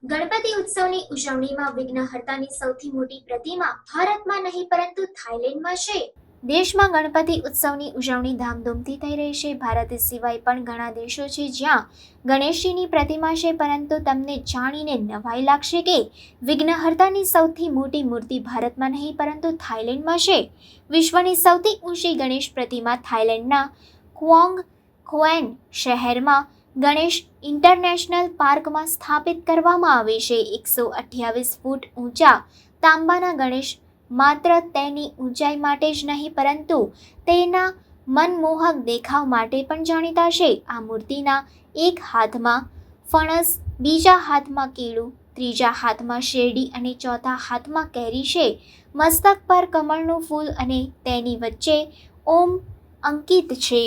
ગણપતિ ઉત્સવની ઉજવણીમાં વિઘ્નહર્તાની સૌથી મોટી પ્રતિમા ભારતમાં નહીં પરંતુ થાઇલેન્ડમાં છે। દેશમાં ગણપતિ ઉત્સવની ઉજવણી ધામધૂમથી થઈ રહી છે। ભારત સિવાય પણ ઘણા દેશો છે જ્યાં ગણેશજીની પ્રતિમા છે, પરંતુ તમને જાણીને નવાઈ લાગશે કે વિઘ્નહર્તાની સૌથી મોટી મૂર્તિ ભારતમાં નહીં પરંતુ થાઇલેન્ડમાં છે। વિશ્વની સૌથી ઊંચી ગણેશ પ્રતિમા થાઇલેન્ડના ક્વોંગ ક્વેન શહેરમાં ગણેશ ઇન્ટરનેશનલ પાર્કમાં સ્થાપિત કરવામાં આવે છે। 128 ફૂટ ઊંચા તાંબાના ગણેશ માત્ર તેની ઊંચાઈ માટે જ નહીં પરંતુ તેના મનમોહક દેખાવ માટે પણ જાણીતા છે। આ મૂર્તિના એક હાથમાં ફણસ, બીજા હાથમાં કેળું, ત્રીજા હાથમાં શેરડી અને ચોથા હાથમાં કેરી છે। મસ્તક પર કમળનું ફૂલ અને તેની વચ્ચે ઓમ અંકિત છે।